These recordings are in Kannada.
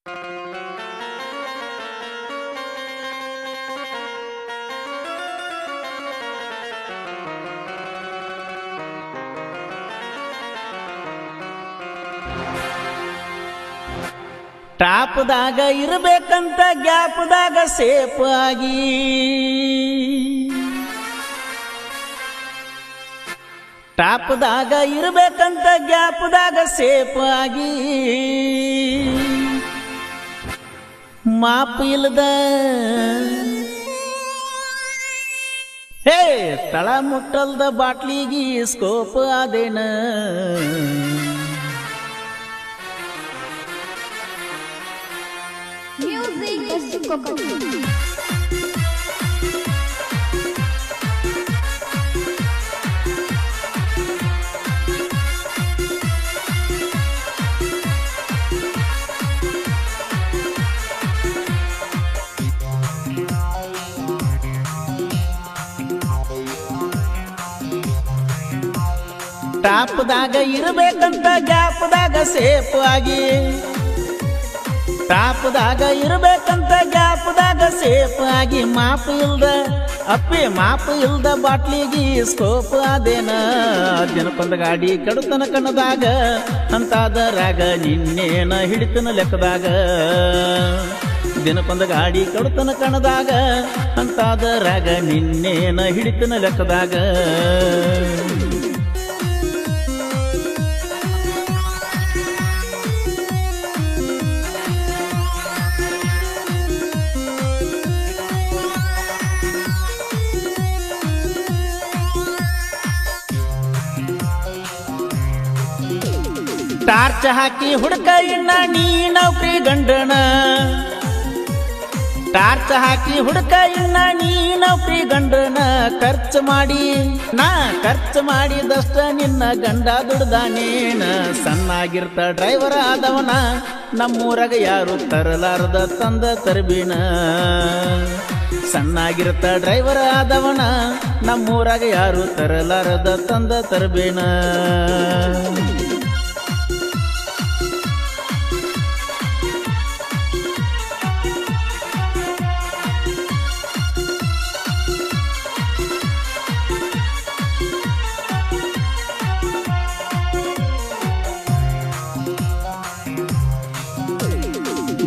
ಟಾಪ್ದಾಗ ಇರಬೇಕಂತ ಗ್ಯಾಪ್ದಾಗ ಸೇಫ್ ಆಗಿ ಟಾಪ್ದಾಗ ಇರಬೇಕಂತ ಗ್ಯಾಪ್ದಾಗ ಸೇಫ್ ಆಗಿ ಮಾಪ್ ಇಲ್ಲದ ಹೇ ತಳ ಮುಟ್ಟಲ್ದ ಬಾಟ್ಲಿಗಿ ಸ್ಕೋಪ್ ಆದೇನ ಟಾಪ್ದಾಗ ಇರಬೇಕಂತ ಗ್ಯಾಪ್ದಾಗ ಸೇಫ್ ಆಗಿ ಟಾಪ್ದಾಗ ಇರಬೇಕಂತ ಗ್ಯಾಪ್ದಾಗ ಸೇಫ್ ಆಗಿ ಮಾಪ್ ಇಲ್ದ ಬಾಟ್ಲಿಗಿ ಸ್ಕೋಪ್ ಆದೇನ ದಿನಕ್ಕೊಂದು ಗಾಡಿ ಕಡುತನ ಕಣ್ಣದಾಗ ಅಂತಾದರಾಗ ನಿನ್ನೇನ ಹಿಡಿತನ ಲೆಕ್ಕದಾಗ ದಿನಕ್ಕೊಂದು ಗಾಡಿ ಕಡುತನ ಕಣ್ಣದಾಗ ಅಂತಾದರಾಗ ನಿನ್ನೇನ ಹಿಡಿತನ ಲೆಕ್ಕದಾಗ ಟಾರ್ಚ್ ಹಾಕಿ ಹುಡುಕ ಇನ್ನ ನೀ ನೌಕರಿ ಗಂಡನ ಟಾರ್ಚ್ ಹಾಕಿ ಹುಡುಕ ಇನ್ನ ನೀ ನೌಕರಿ ಗಂಡನ ಖರ್ಚು ಮಾಡಿದಷ್ಟ ನಿನ್ನ ಗಂಡ ದುಡ್ದಾನೇನ ಸಣ್ಣಾಗಿರ್ತ ಡ್ರೈವರ್ ಆದವನ ನಮ್ಮೂರಾಗ ಯಾರು ತರಲಾರದ ತಂದ ತರಬೇನ ಸಣ್ಣಾಗಿರ್ತ ಡ್ರೈವರ್ ಆದವನ ನಮ್ಮೂರಾಗ ಯಾರು ತರಲಾರದ ತಂದ ತರಬೇನ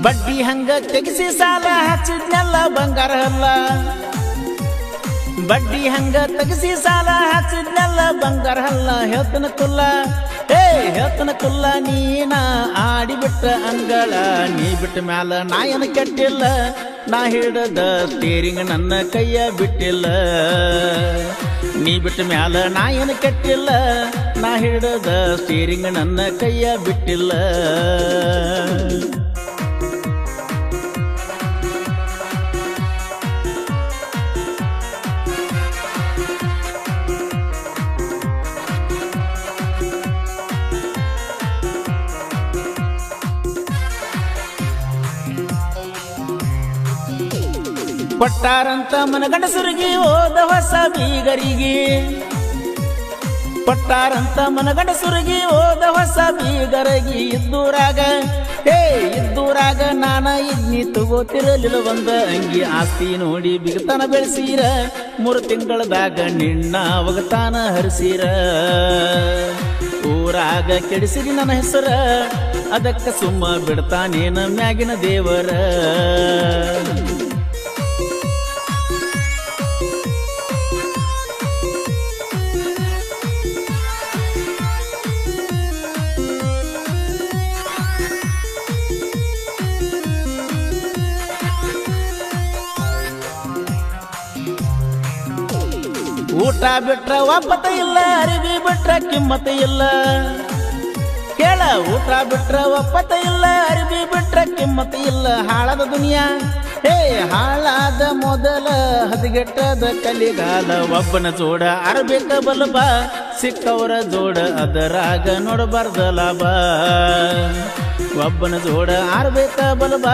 ಬಡ್ಡಿ ಹಂಗ ತೆಗಿಸಿ ಸಾಲ ಹಚ್ಚಿದ್ನೆಲ್ಲ ಬಂಗಾರ ಅಲ್ಲ ಬಡ್ಡಿ ಹಂಗ ತೆಗಿಸಿ ಸಾಲ ಹಚ್ಚಿದ್ನೆಲ್ಲ ಬಂಗಾರ ಅಲ್ಲ ಹೇಳ್ತನ ಕುಲ್ಲ ನೀನ ಆಡಿಬಿಟ್ಟ ಅಂಗಳ ನೀ ಬಿಟ್ಟ ಮ್ಯಾಲ ನಾಯನ ಕೆಟ್ಟಿಲ್ಲ ನಾ ಹಿಡದ ಸ್ಟೇರಿಂಗ್ ನನ್ನ ಕೈಯ ಬಿಟ್ಟಿಲ್ಲ ನೀ ಬಿಟ್ಟ ಮ್ಯಾಲ ನಾಯನ ಕೆಟ್ಟಿಲ್ಲ ನಾ ಹಿಡದ ಸ್ಟೇರಿಂಗ್ ನನ್ನ ಕೈಯ ಬಿಟ್ಟಿಲ್ಲ ಕೊಟ್ಟಾರಂತ ಮನಗಂಡಸರಿಗೆ ಹೋದ ಹೊಸ ಬೀಗರಿಗೆ ಕೊಟ್ಟಾರಂತ ಮನಗಂಡಸರಿಗೆ ಹೋದ ಹೊಸ ಬೀಗರಿಗೆ ಇದ್ದೂರಾಗ ನಾನ ಇದ್ನಿ ತಗೋತಿರಲಿಲ್ಲ ಒಂದ ಅಂಗಿ ಆಸ್ತಿ ನೋಡಿ ಬಿಗತನ ಬೆಳೆಸೀರ 3 ತಿಂಗಳದಾಗ ನಿನ್ನ ಒಗತಾನ ಹರಿಸೀರ ಊರಾಗ ಕೆಡಿಸಿರಿ ನನ್ನ ಹೆಸರ ಅದಕ್ಕ ಸುಮ್ಮ ಬಿಡ್ತಾನೇನ ಮ್ಯಾಗಿನ ದೇವರ ಊಟ ಬಿಟ್ರ ಒಪ್ಪತ ಇಲ್ಲ ಅರಿವಿ ಬಿಟ್ರ ಕಿಮ್ಮತ ಇಲ್ಲ ಕೇಳ ಊಟ ಬಿಟ್ರ ಒಪ್ಪತ ಇಲ್ಲ ಅರಿವಿ ಬಿಟ್ರ ಕಿಮ್ಮತ ಇಲ್ಲ ಹಾಳದ ದುನಿಯಾ ಹಾಳಾದ ಮೊದಲ ಹದಗೆಟ್ಟದ ಕಲಿಗಾಲ ಒಬ್ಬನ ಜೋಡ ಅರಬೇಕ ಬಲಬ ಸಿಕ್ಕವರ ಜೋಡ ಅದರಾಗ ನೋಡಬಾರ್ದ ಲಾಭ ಒಬ್ಬನ ಜೋಡ ಆರ್ಬೇಕ ಬಲಬ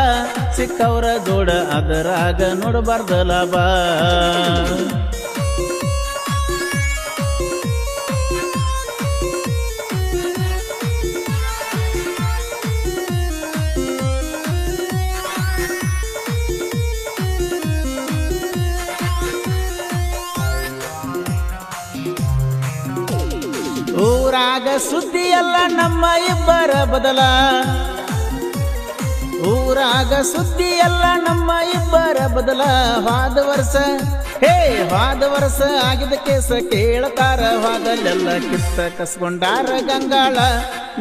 ಸಿಕ್ಕವರ ಜೋಡ ಅದರಾಗ ನೋಡಬಾರ್ದ ಲಾಭ ಊರಾಗ ಸುದ್ದಿ ಎಲ್ಲ ನಮ್ಮ ಇಬ್ಬರ ಬದಲ ಊರಾಗ ಸುದ್ದಿ ಎಲ್ಲ ನಮ್ಮ ಇಬ್ಬರ ಬದಲ ಹೋದ ವರ್ಷ ಆಗಿದ ಕೇಸ ಕೇಳತಾರ ಹೋದಲ್ಲೆಲ್ಲ ಕಿತ್ತ ಕಸ್ಕೊಂಡಾರ ಗಂಗಾಳ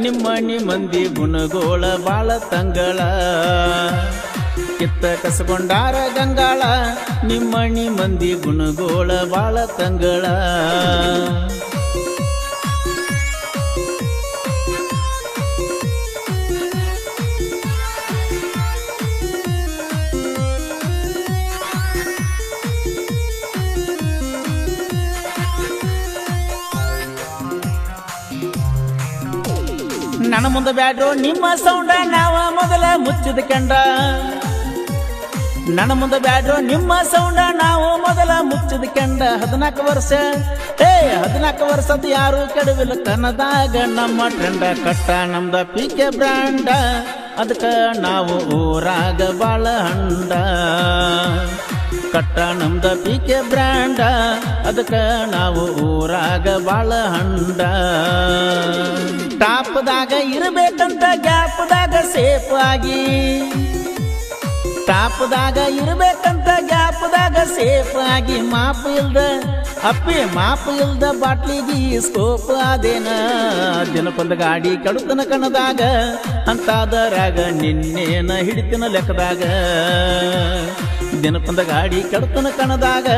ನಿಮ್ಮನಿ ಮಂದಿ ಗುಣಗೋಳ ಬಾಳ ತಂಗಳ ಕಿತ್ತ ಕಸ್ಕೊಂಡಾರ ಗಂಗಾಳ ನಿಮ್ಮನಿ ಮಂದಿ ಗುಣಗೋಳ ಬಾಳ ತಂಗಳ ನನ್ನ ಮುಂದೆ ಬ್ಯಾಡ್ರೋ ನಿಮ್ಮ ಸೌಂಡ ನಾವ ಮೊದಲ ಮುಚ್ಚಿದ ಕಂಡ ನನ್ನ ಮುಂದೆ ಬ್ಯಾಡ್ರೋ ನಿಮ್ಮ ಸೌಂಡ ನಾವು ಮೊದಲ ಮುಚ್ಚಿದ ಕಂಡ 14 ವರ್ಷದ ಯಾರು ಕೆಡವಿಲ್ಲ ಕನ್ನದಾಗ ನಮ್ಮ ಟ್ರೆಂಡ ಕಟ್ಟ ನಮ್ದ ಪಿಕೆ ಬ್ರ್ಯಾಂಡ ಅದಕ್ಕ ನಾವು ಊರಾಗ ಬಾಳ ಹಂಡ ಕಟ್ಟ ನಮ್ದ ಪಿಕೆ ಬ್ರ್ಯಾಂಡ ಅದಕ್ಕ ನಾವು ಊರಾಗ ಬಾಳ ಹಂಡ ಟಾಪ್ದಾಗ ಇರಬೇಕಂತ ಗ್ಯಾಪ್ದಾಗ ಸೇಫ್ ಆಗಿ ಟಾಪ್ದಾಗ ಇರಬೇಕಂತ ಗ್ಯಾಪ್ದಾಗ ಸೇಫ್ ಆಗಿ ಮಾಪ್ ಇಲ್ದ ಬಾಟ್ಲಿಗಿ ಸ್ಕೋಪ್ ಆದೇನ ದಿನಕ್ಕೊಂದು ಗಾಡಿ ಕಡುತನ ಕಣದಾಗ ಅಂತಾದರಾಗ ನಿನ್ನೇನ ಹಿಡಿತಿನ ಲೆಕ್ಕದಾಗ ದಿನಕ್ಕೊಂದು ಗಾಡಿ ಕಡುತನ ಕಣದಾಗ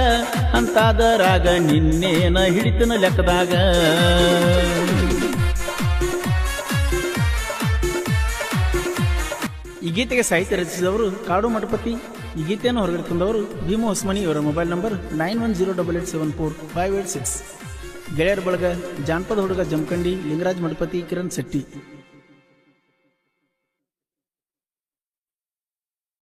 ಅಂತಾದರಾಗ ನಿನ್ನೇನ ಹಿಡಿತಿನ ಲೆಕ್ಕದಾಗ ಈ ಗೀತೆಗೆ ಸಾಹಿತ್ಯ ರಚಿಸಿದವರು ಕಾಡು ಮಠಪತಿ. ಈ ಗೀತೆಯನ್ನು ಹೊರಗಡೆ ತಂದವರು ಭೀಮು ಹೊಸ್ಮನಿ. ಇವರ ಮೊಬೈಲ್ ನಂಬರ್ 9108745886. ಗೆಳೆಯರ ಬಳಗ ಜಾನಪದ ಹುಡುಗ ಜಮಖಂಡಿ, ಲಿಂಗರಾಜ್ ಮಠಪತಿ, ಕಿರಣ್ ಶೆಟ್ಟಿ.